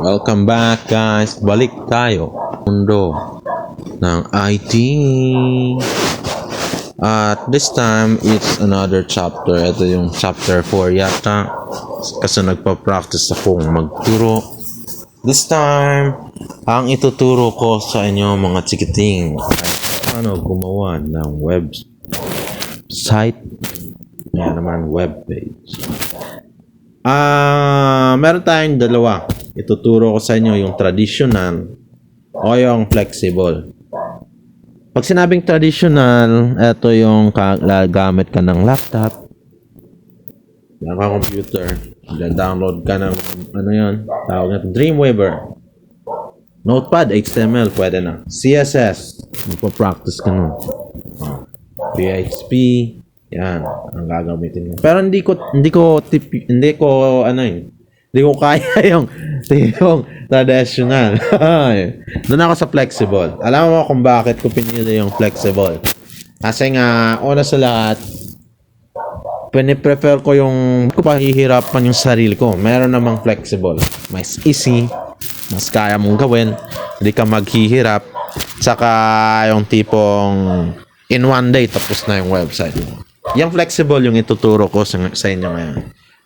Welcome back guys. Balik tayo mundo ng IT. At this time, it's another chapter. Ito yung chapter 4 yata. Kasi nagpa-practice akong magturo. This time, ang ituturo ko sa inyo mga chikiting ay paano gumawa ng website. Yan naman, web page. Meron tayong dalawa. Ituturo ko sa inyo yung traditional o yung flexible. Pag sinabing traditional, ito yung gagamit ka ng laptop, ng computer, download ka ng tawag na Dreamweaver, Notepad, HTML, pwede na. CSS, magpa-practice ka nun. PHP, yan ang gagamitin mo. Pero hindi ko kaya yung traditional. Doon ako sa flexible. Alam mo kung bakit ko pinili yung flexible? Kasi nga, una sa lahat, piniprefer ko yung pahihirapan yung sarili ko. Meron namang flexible. Mas easy. Mas kaya mong gawin. Hindi ka maghihirap. Saka yung tipong in one day tapos na yung website mo. Yung flexible yung ituturo ko sa inyo ngayon.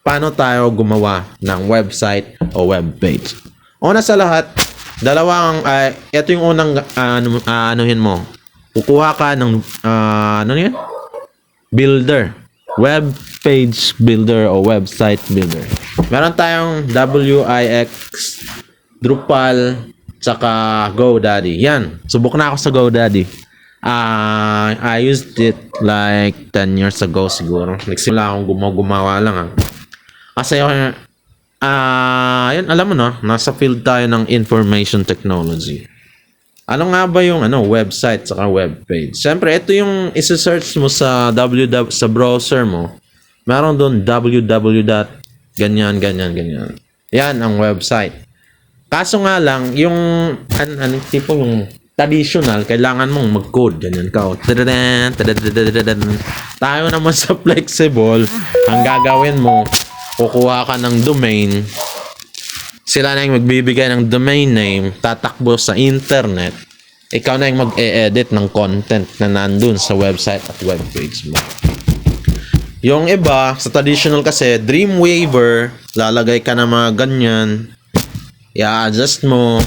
Paano tayo gumawa ng website o web page? Una sa lahat, ito yung unang anuhin mo. Kukuha ka ng builder. Web page builder o website builder. Meron tayong Wix, Drupal, tsaka GoDaddy. Yan. Subok na ako sa GoDaddy. I used it like 10 years ago siguro. Nagsimula akong gumawa lang Kasi yun, alam mo no, nasa field tayo ng information technology. Ano nga ba yung website saka web page? Siyempre, ito yung isa-search mo sa sa browser mo. Meron doon ganyan. Yan ang website. Kaso nga lang, yung tipo yung traditional, kailangan mong mag-code. Ganyan ka. Tayo naman sa flexible, ang gagawin mo, kukuha ka ng domain. Sila na yung magbibigay ng domain name, tatakbo sa internet. Ikaw na yung mag-e-edit ng content na nandun sa website at webpage mo. Yung iba, sa traditional kasi, Dreamweaver, lalagay ka na mga ganyan. I-adjust mo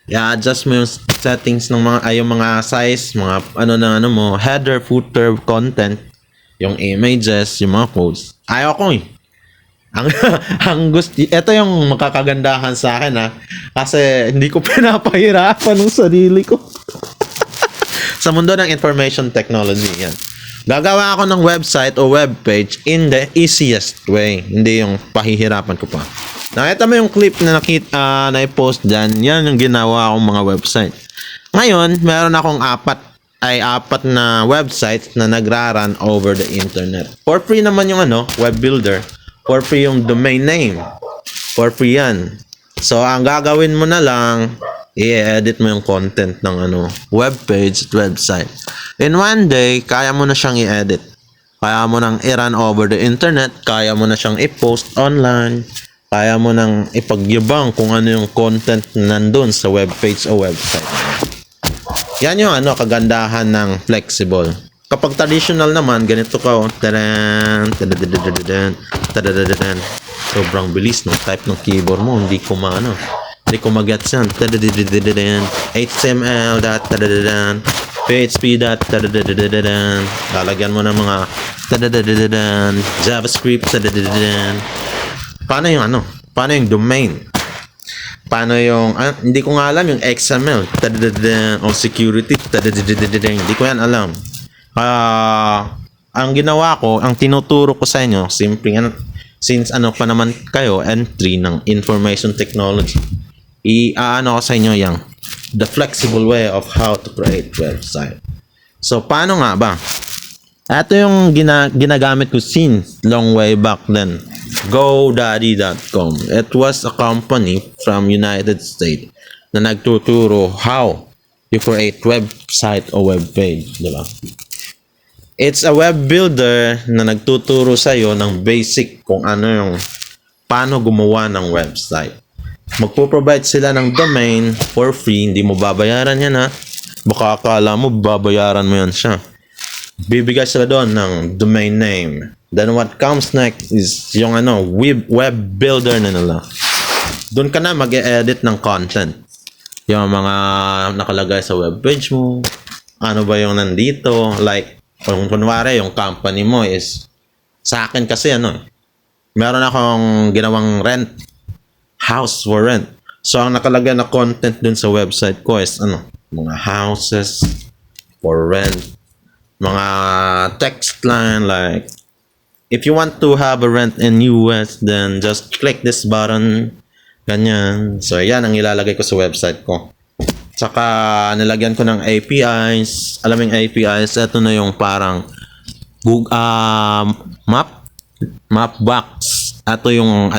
yung settings ng yung mga size, mga mo, header, footer, content, yung images, yung mga codes. Ayaw ko ang gusto, ito yung makakagandahan sa akin kasi hindi ko pinapahirapan ng sarili ko. Sa mundo ng information technology yan. Gagawa ako ng website o web page in the easiest way. Hindi yung pahihirapan ko pa. Nakita mo yung clip na na-post dyan, yan yung ginawa akong mga website. Ngayon, meron akong apat na websites na nagra-run over the internet. For free naman yung web builder. For free yung domain name. For free yan. So, ang gagawin mo na lang, i-edit mo yung content ng web page at website. In one day, kaya mo na siyang i-edit. Kaya mo nang i-run over the internet. Kaya mo na siyang i-post online. Kaya mo nang ipagyabang kung ano yung content na nandun sa web page o website. Yan yung kagandahan ng flexible. Kapag traditional naman, ganito ka sobrang bilis ng type ng keyboard mo, hindi ko mag-gets yan. HTML PHP lalagyan mo ng mga JavaScript paano yung domain, paano yung hindi ko nga alam yung XML o security, hindi ko yan alam. Ang ginawa ko, ang tinuturo ko sa inyo, simple since pa naman kayo, entry ng information technology, ko sa inyo yung the flexible way of how to create website. So, paano nga ba? Ito yung ginagamit ko since long way back then. GoDaddy.com. It was a company from United States na nagtuturo how you create website o web page, di ba? It's a web builder na nagtuturo sa iyo ng basic kung paano gumawa ng website. Magpo-provide sila ng domain for free. Hindi mo babayaran yan ha. Baka akala mo babayaran mo yan siya. Bibigay sila doon ng domain name. Then what comes next is yung web builder na nila. Doon ka na mag-e-edit ng content. Yung mga nakalagay sa web page mo. Ano ba yung nandito? Like, kung kunwari yung company mo is, sa akin kasi meron akong ginawang house for rent. So, ang nakalagay na content dun sa website ko is mga houses for rent. Mga text line like, if you want to have a rent in US, then just click this button. Ganyan. So, yan ang ilalagay ko sa website ko. Saka, nilagyan ko ng APIs. Alam mo yung APIs, ito na yung parang map box. Ito yung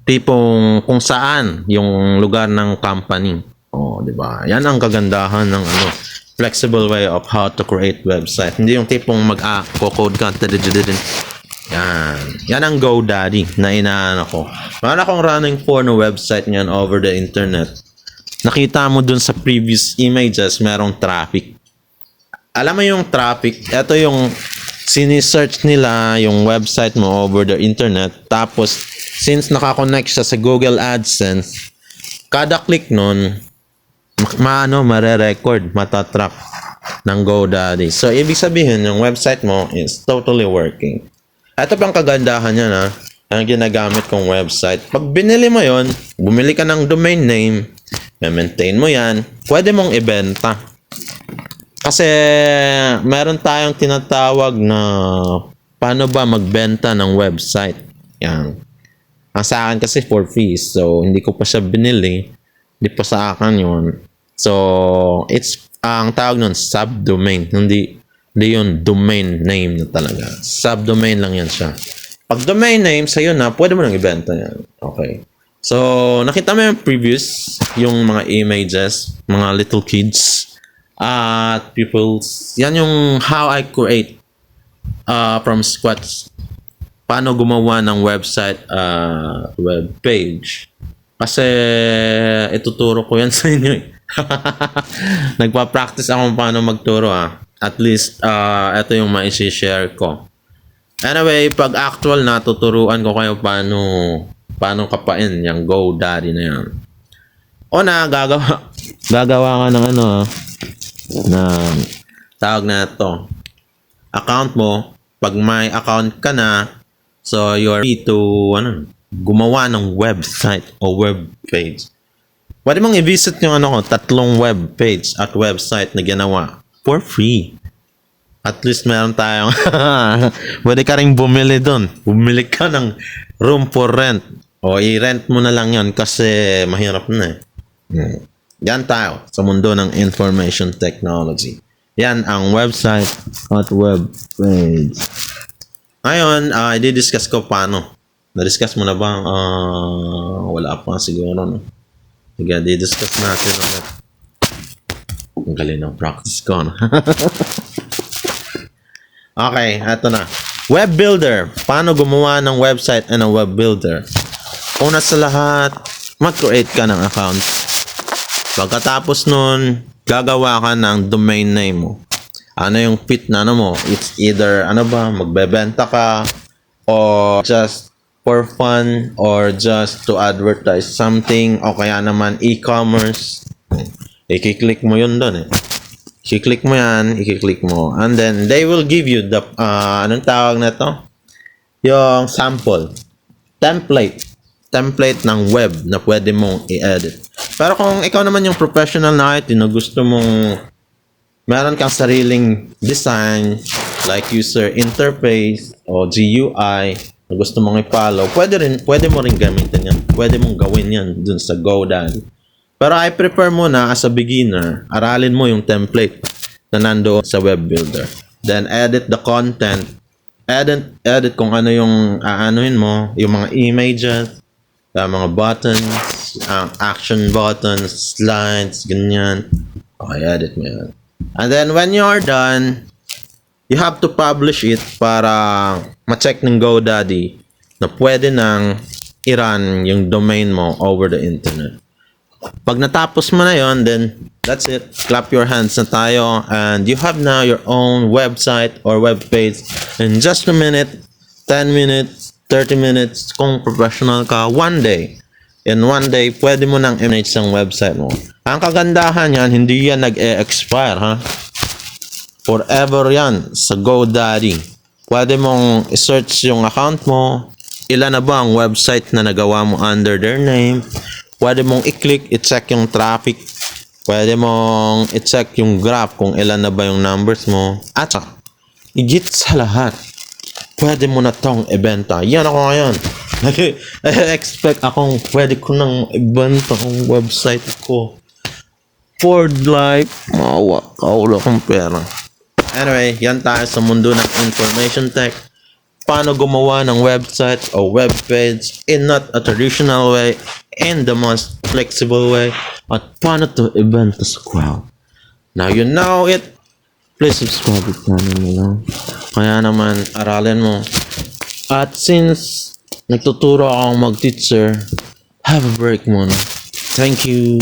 tipong kung saan yung lugar ng company. Oh, di ba? Yan ang kagandahan ng flexible way of how to create website. Hindi yung tipong mag-code ka. Yan ang GoDaddy na inaano ko. Meron akong running for na website niyan over the internet. Nakita mo dun sa previous images, merong traffic. Alam mo yung traffic, ito yung sini-search nila yung website mo over the internet. Tapos, since nakakonect siya sa Google AdSense, kada click nun, mare-record, matatrack ng GoDaddy. So, ibig sabihin, yung website mo is totally working. Ito pang kagandahan niya ang ginagamit kong website. Pag binili mo yon, bumili ka ng domain name, maintain mo yan, pwede mong ibenta. Kasi meron tayong tinatawag na paano ba magbenta ng website. Yan. Ang sa akin kasi for free, so hindi ko pa siya binili. Hindi pa sa akin yun. So, ang tawag nun, subdomain. Hindi yung domain name na talaga. Subdomain lang yan siya. Pag domain name, sa'yo na, pwede mo nang ibenta yan. Okay. So, nakita mo yung previous, yung mga images, mga little kids, at people's, yan yung how I create from scratch. Paano gumawa ng website, web page. Kasi, ituturo ko yan sa inyo eh. Nagpa-practice ako paano magturo At least, ito yung ma-share ko. Anyway, pag actual na, tuturuan ko kayo paano kapain yung GoDaddy na yan. Gagawa ka ng na tawag na ito. Account mo, pag may account ka na, so you're free to gumawa ng website o web page. Pwede mong i-visit yung 3 web page at website na ginawa for free. At least meron tayong pwede ka rin bumili doon. Bumili ka ng room for rent. O i-rent mo na lang yon kasi mahirap na Yan tayo sa mundo ng information technology. Yan ang website at web page. Ngayon, i-discuss ko paano. Na-discuss mo na ba? Wala pa siguro. Sige, i-discuss natin ulit. Ang galing ng practice ko. Okay, eto na. Web builder. Paano gumawa ng website and a web builder? Una sa lahat, mag-create ka ng account. Pagkatapos nun, gagawa ka ng domain name mo. Ano yung fit na mo? It's either, magbebenta ka, or just for fun, or just to advertise something, o kaya naman e-commerce. I-click mo yun doon I-click mo yan, i-click mo. And then, they will give you the, anong tawag na to? Yung sample. Template ng web na pwede mong i-edit. Pero kung ikaw naman yung professional na IT na gusto mong meron kang sariling design, like user interface o GUI, na gusto mong i-follow, pwede mo rin gamitin yan. Pwede mong gawin yan dun sa GoDaddy. Pero I prefer muna as a beginner, aralin mo yung template na nandoon sa web builder. Then edit the content. Edit kung ano yung aanuhin mo, yung mga images, mga buttons, action buttons, slides, ganyan. Okay, edit mo yan. And then when you're done, you have to publish it para ma-check ng GoDaddy na pwede nang i-run yung domain mo over the internet. Pag natapos mo na yon, then that's it. Clap your hands na tayo and you have now your own website or web page in just a minute, 10 minutes, 30 minutes. Kung professional ka, one day. In one day, pwede mo nang i-manage ang website mo. Ang kagandahan yan, hindi yan nag-e-expire, ha? Forever yan sa GoDaddy. Pwede mong i-search yung account mo. Ilan na ba ang website na nagawa mo under their name? Pwede mong i-click, i-check yung traffic. Pwede mong i-check yung graph kung ilan na ba yung numbers mo. At saka, higit sa lahat, pwede mo na tong ibenta. Yan ako ngayon. Expect akong pwede ko nang ibenta ang website ko. For life, mawakaw akong pera. Anyway, yan tayo sa mundo ng information tech. Paano gumawa ng website o web page in not a traditional way, in the most flexible way, at paano to ibenta sa crowd. Now you know it. Please subscribe to channel mo lang. Kaya naman, aralin mo. At since nagtuturo akong mag-teacher, have a break muna. Thank you.